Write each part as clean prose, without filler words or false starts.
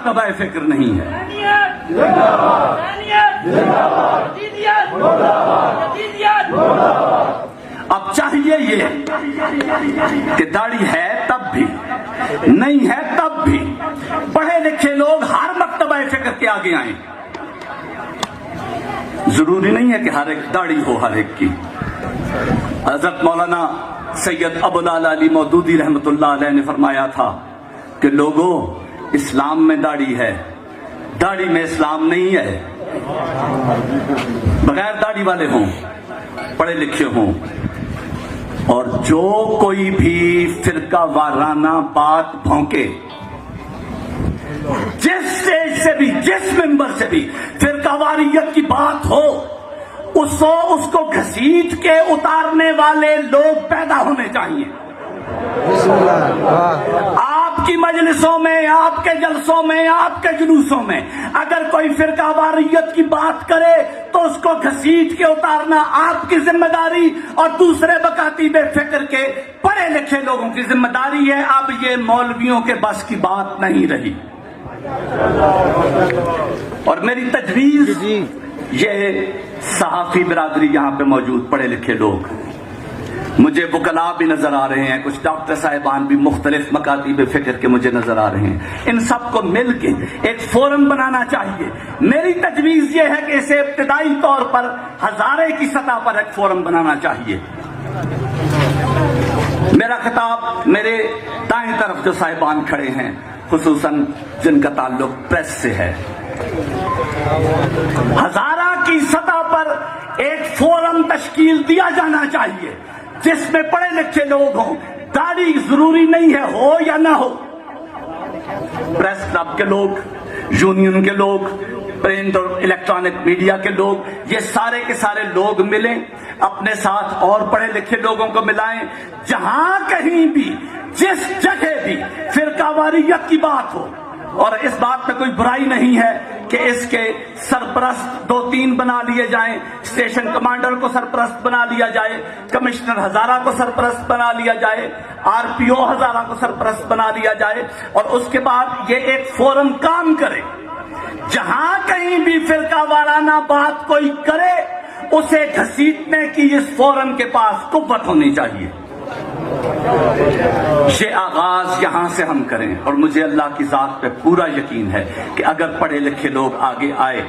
مکتبہ فکر نہیں ہے۔ اب چاہیے یہ کہ داڑھی ہے تب بھی، نہیں ہے تب بھی پڑھے لکھے لوگ ہر مکتبہ فکر کے آگے آئیں۔ ضروری نہیں ہے کہ ہر ایک داڑھی ہو ہر ایک کی۔ حضرت مولانا سید ابو العلا علی مودودی رحمۃ اللہ علیہ نے فرمایا تھا کہ لوگوں، اسلام میں داڑھی ہے، داڑھی میں اسلام نہیں ہے۔ بغیر داڑھی والے ہوں، پڑھے لکھے ہوں، اور جو کوئی بھی فرقہ وارانہ بات بھونکے، جس سٹیج سے بھی، جس ممبر سے بھی فرقہ واریت کی بات ہو، اس کو گھسیٹ کے اتارنے والے لوگ پیدا ہونے چاہیے۔ آپ کی مجلسوں میں، آپ کے جلسوں میں، آپ کے جلوسوں میں اگر کوئی فرقہ واریت کی بات کرے تو اس کو گھسیٹ کے اتارنا آپ کی ذمہ داری اور دوسرے بکاتیب فکر کے پڑھے لکھے لوگوں کی ذمہ داری ہے۔ اب یہ مولویوں کے بس کی بات نہیں رہی۔ اور میری تجویز، یہ صحافی برادری یہاں پہ موجود، پڑھے لکھے لوگ، مجھے وکلاء بھی نظر آ رہے ہیں، کچھ ڈاکٹر صاحبان بھی مختلف مکاتیب فکر کے مجھے نظر آ رہے ہیں، ان سب کو مل کے ایک فورم بنانا چاہیے۔ میری تجویز یہ ہے کہ اسے ابتدائی طور پر ہزارے کی سطح پر ایک فورم بنانا چاہیے۔ میرا خطاب میرے دائیں طرف جو صاحبان کھڑے ہیں، خصوصاً جن کا تعلق پریس سے ہے، ہزارہ کی سطح پر ایک فورم تشکیل دیا جانا چاہیے جس میں پڑھے لکھے لوگ ہوں۔ داڑھی ضروری نہیں ہے ہو یا نہ ہو، پریس کلب کے لوگ، یونین کے لوگ، پرنٹ اور الیکٹرانک میڈیا کے لوگ، یہ سارے کے سارے لوگ ملیں، اپنے ساتھ اور پڑھے لکھے لوگوں کو ملائیں۔ جہاں کہیں بھی، جس جگہ بھی فرقہ واریت کی بات ہو، اور اس بات میں کوئی برائی نہیں ہے کہ اس کے سرپرست 2-3 بنا لیے جائیں، اسٹیشن کمانڈر کو سرپرست بنا لیا جائے، کمشنر ہزارہ کو سرپرست بنا لیا جائے، RPO ہزارہ کو سرپرست بنا لیا جائے، اور اس کے بعد یہ ایک فورم کام کرے۔ جہاں کہیں بھی فرقہ وارانہ بات کوئی کرے، اسے گھسیٹنے کی اس فورم کے پاس قوت ہونی چاہیے۔ یہ آغاز یہاں سے ہم کریں، اور مجھے اللہ کی ذات پہ پورا یقین ہے کہ اگر پڑھے لکھے لوگ آگے آئے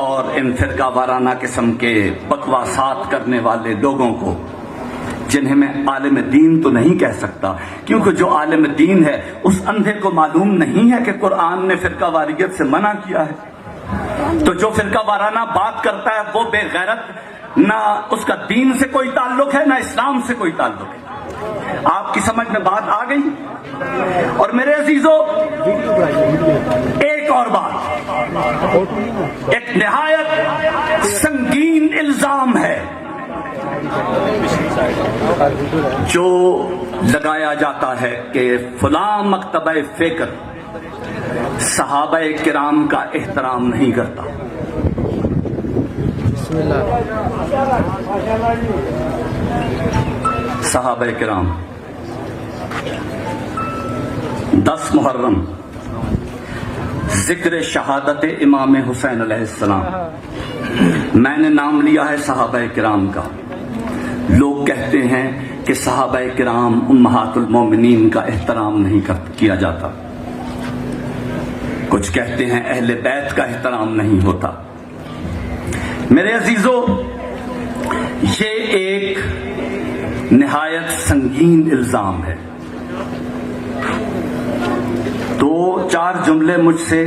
اور ان فرقہ وارانہ قسم کے بکواسات کرنے والے لوگوں کو، جنہیں میں عالم دین تو نہیں کہہ سکتا، کیونکہ جو عالم دین ہے اس اندھے کو معلوم نہیں ہے کہ قرآن نے فرقہ واریت سے منع کیا ہے، تو جو فرقہ وارانہ بات کرتا ہے وہ بے غیرت، نہ اس کا دین سے کوئی تعلق ہے، نہ اسلام سے کوئی تعلق ہے۔ آپ کی سمجھ میں بات آ گئی؟ اور میرے عزیزو، ایک اور بات، ایک نہایت سنگین الزام ہے جو لگایا جاتا ہے کہ فلاں مکتبہ فکر صحابہ کرام کا احترام نہیں کرتا۔ صحابہ کرام 10 محرم ذکر شہادت امام حسین علیہ السلام، میں نے نام لیا ہے صحابہ کرام کا۔ لوگ کہتے ہیں کہ صحابہ کرام امہات المومنین کا احترام نہیں کیا جاتا، کچھ کہتے ہیں اہل بیت کا احترام نہیں ہوتا۔ میرے عزیزو، یہ ایک نہایت سنگین الزام ہے۔ 2-4 جملے مجھ سے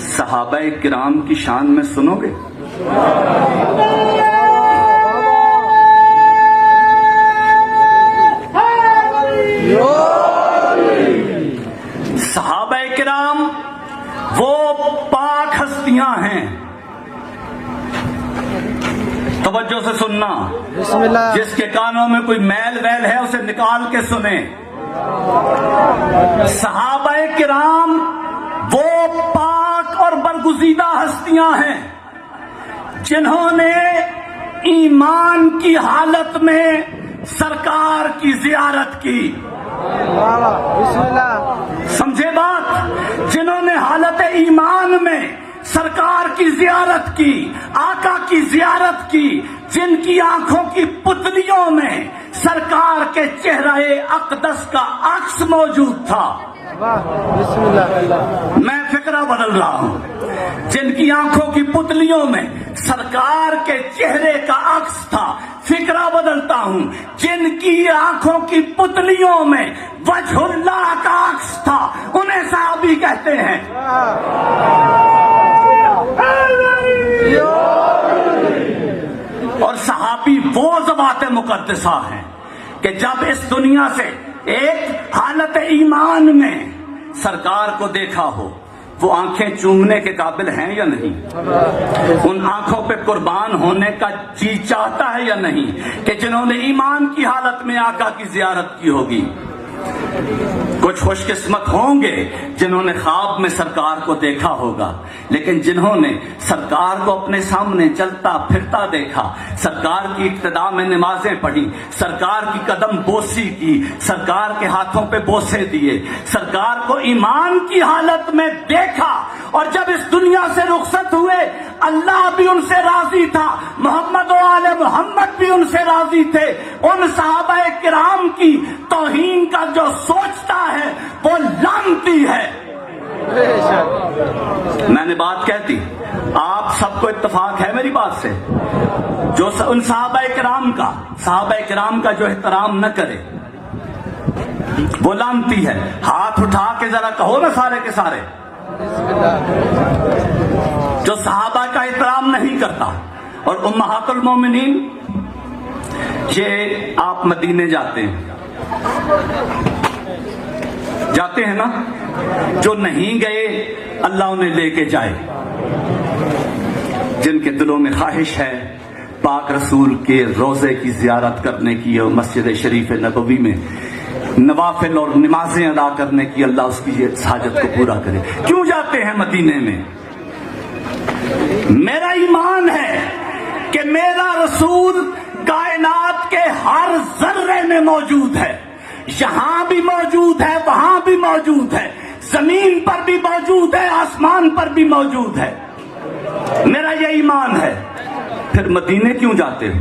صحابہ کرام کی شان میں سنو گے؟ صحابہ کرام وہ پاک ہستیاں ہیں، توجہ سے سننا، جس کے کانوں میں کوئی میل ویل ہے اسے نکال کے سنیں۔ صحابہ کرام وہ پاک اور برگزیدہ ہستیاں ہیں جنہوں نے ایمان کی حالت میں سرکار کی زیارت کی۔ سمجھے بات؟ جنہوں نے حالت ایمان میں سرکار کی زیارت کی، آقا کی زیارت کی، جن کی آنکھوں کی پتلیوں میں سرکار کے چہرہ اقدس کا عکس موجود تھا. میں فکرہ بدل رہا ہوں. جن کی آنکھوں کی پتلیوں میں سرکار کے چہرے کا عکس تھا، فکرہ بدلتا ہوں، جن کی آنکھوں کی پتلیوں میں وجہ اللہ کا عکس تھا، انہیں صحابی کہتے ہیں. اور صحابی وہ ذوات مقدسہ ہیں کہ جب اس دنیا سے ایک حالت ایمان میں سرکار کو دیکھا ہو، وہ آنکھیں چومنے کے قابل ہیں یا نہیں؟ ان آنکھوں پہ قربان ہونے کا جی چاہتا ہے یا نہیں کہ جنہوں نے ایمان کی حالت میں آقا کی زیارت کی ہوگی؟ کچھ خوش قسمت ہوں گے جنہوں نے خواب میں سرکار کو دیکھا ہوگا، لیکن جنہوں نے سرکار کو اپنے سامنے چلتا پھرتا دیکھا، سرکار کی اقتداء میں نمازیں پڑھی، سرکار کی قدم بوسی کی، سرکار کے ہاتھوں پہ بوسے دیے، سرکار کو ایمان کی حالت میں دیکھا، اور جب اس دنیا سے رخصت ہوئے اللہ بھی ان سے راضی تھا، محمد و آل محمد بھی ان سے راضی تھے. ان صحابہ کرام کی توہین کا جو سوچتا ہے وہ لعنتی ہے. میں نے بات کہتی، آپ سب کو اتفاق ہے میری بات سے، جو ان صحابہ کرام کا جو احترام نہ کرے وہ لعنتی ہے. ہاتھ اٹھا کے ذرا کہو نا سارے کے سارے. جو صحابہ کا احترام نہیں کرتا. اور امہات المومنین، یہ آپ مدینے جاتے ہیں نا، جو نہیں گئے اللہ انہیں لے کے جائے. جن کے دلوں میں خواہش ہے پاک رسول کے روضے کی زیارت کرنے کی اور مسجد شریف نبوی میں نوافل اور نمازیں ادا کرنے کی، اللہ اس کی یہ حاجت کو پورا کرے. کیوں جاتے ہیں مدینے میں؟ میرا ایمان ہے کہ میرا رسول کائنات کے ہر ذرے میں موجود ہے. یہاں بھی موجود ہے، وہاں بھی موجود ہے، زمین پر بھی موجود ہے، آسمان پر بھی موجود ہے. میرا یہ ایمان ہے. پھر مدینے کیوں جاتے ہو؟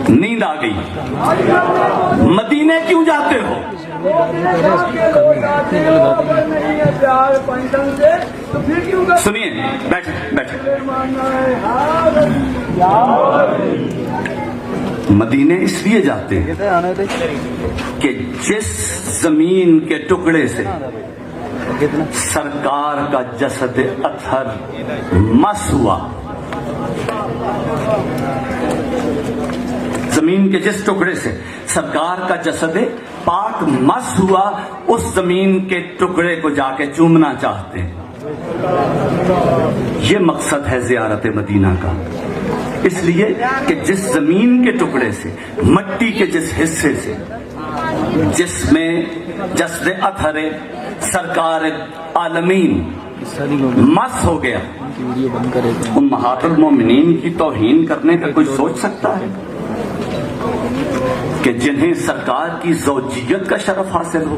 نیند آ گئی. مدینے کیوں جاتے ہو؟ سنیے، بیٹھے. مدینے اس لیے جاتے ہیں کہ جس زمین کے ٹکڑے سے سرکار کا جسد اطہر مس ہوا، زمین کے جس ٹکڑے سے سرکار کا جسد پاک مس ہوا، اس زمین کے ٹکڑے کو جا کے چومنا چاہتے ہیں. یہ مقصد ہے زیارت مدینہ کا. اس لیے کہ جس زمین کے ٹکڑے سے، مٹی کے جس حصے سے، جس میں جسد اطہر سرکار عالمین مس ہو گیا، امہات المومنین کی توہین کرنے کا کوئی سوچ سکتا ہے کہ جنہیں سرکار کی زوجیت کا شرف حاصل ہو؟